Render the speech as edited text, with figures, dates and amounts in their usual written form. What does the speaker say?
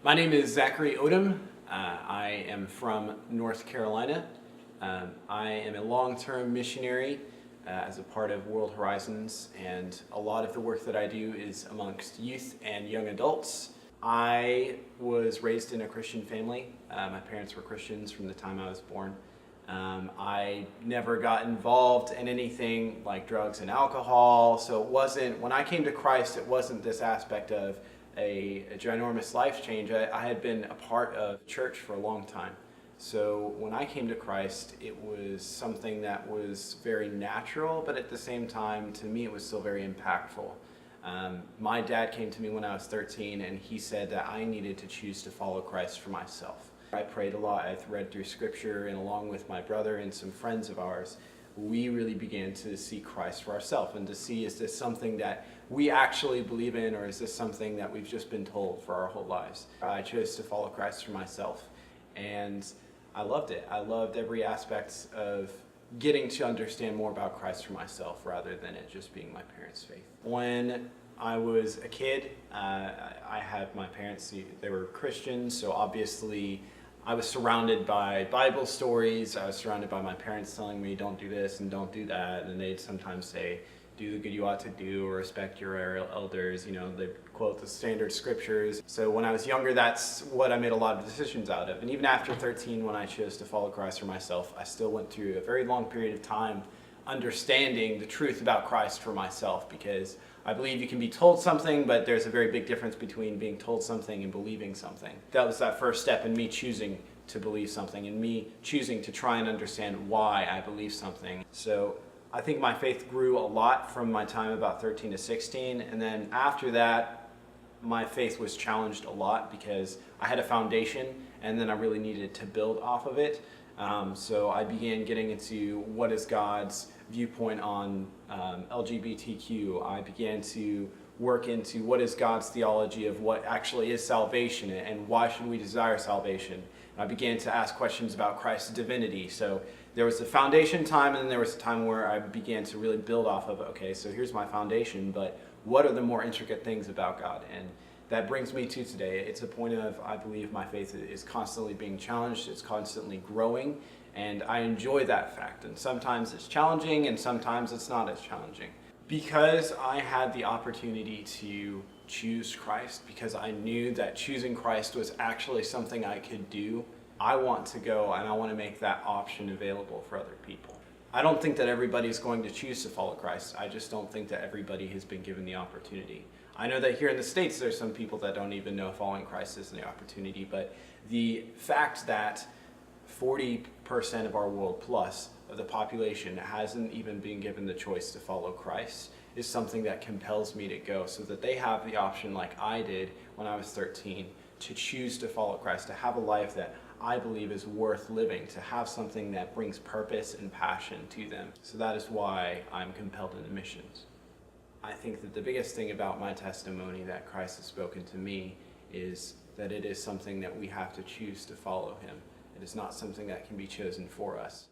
My name is Zachary. I am from North Carolina. I am a long-term missionary as a part of World Horizons, and a lot of the work that I do is amongst youth and young adults. I was raised in a Christian family. My parents were Christians from the time I was born. I never got involved in anything like drugs and alcohol, so when I came to Christ, it wasn't this aspect of a ginormous life change. I had been a part of church for a long time. So when I came to Christ, it was something that was very natural, but at the same time, to me, it was still very impactful. My dad came to me when I was 13, and he said that I needed to choose to follow Christ for myself. I prayed a lot. I read through scripture, and along with my brother and some friends of ours, we really began to see Christ for ourselves and to see, is this something that we actually believe in, or is this something that we've just been told for our whole lives? I chose to follow Christ for myself, and I loved it. I loved every aspect of getting to understand more about Christ for myself rather than it just being my parents' faith. When I was a kid, I had my parents, they were Christians, so obviously I was surrounded by Bible stories. I was surrounded by my parents telling me, don't do this and don't do that. And they'd sometimes say, do the good you ought to do, or respect your elders. You know, they quote the standard scriptures. So when I was younger, that's what I made a lot of decisions out of. And even after 13, when I chose to follow Christ for myself, I still went through a very long period of time understanding the truth about Christ for myself, because I believe you can be told something, but there's a very big difference between being told something and believing something. That was that first step in me choosing to believe something and me choosing to try and understand why I believe something. So I think my faith grew a lot from my time about 13 to 16, and then after that my faith was challenged a lot because I had a foundation and then I really needed to build off of it. So I began getting into what is God's viewpoint on LGBTQ. I began to work into what is God's theology of what actually is salvation and why should we desire salvation. And I began to ask questions about Christ's divinity. So there was a foundation time, and then there was a time where I began to really build off of, okay, so here's my foundation, but what are the more intricate things about God? And that brings me to today. It's a point of, I believe my faith is constantly being challenged, it's constantly growing, and I enjoy that fact. And sometimes it's challenging, and sometimes it's not as challenging. Because I had the opportunity to choose Christ, because I knew that choosing Christ was actually something I could do, I want to go and I want to make that option available for other people. I don't think that everybody's going to choose to follow Christ. I just don't think that everybody has been given the opportunity. I know that here in the States there's some people that don't even know following Christ is the opportunity, but the fact that 40% of our world plus of the population hasn't even been given the choice to follow Christ is something that compels me to go, so that they have the option, like I did when I was 13, to choose to follow Christ, to have a life that I believe is worth living, to have something that brings purpose and passion to them. So that is why I'm compelled into missions. I think that the biggest thing about my testimony that Christ has spoken to me is that it is something that we have to choose to follow him. It is not something that can be chosen for us.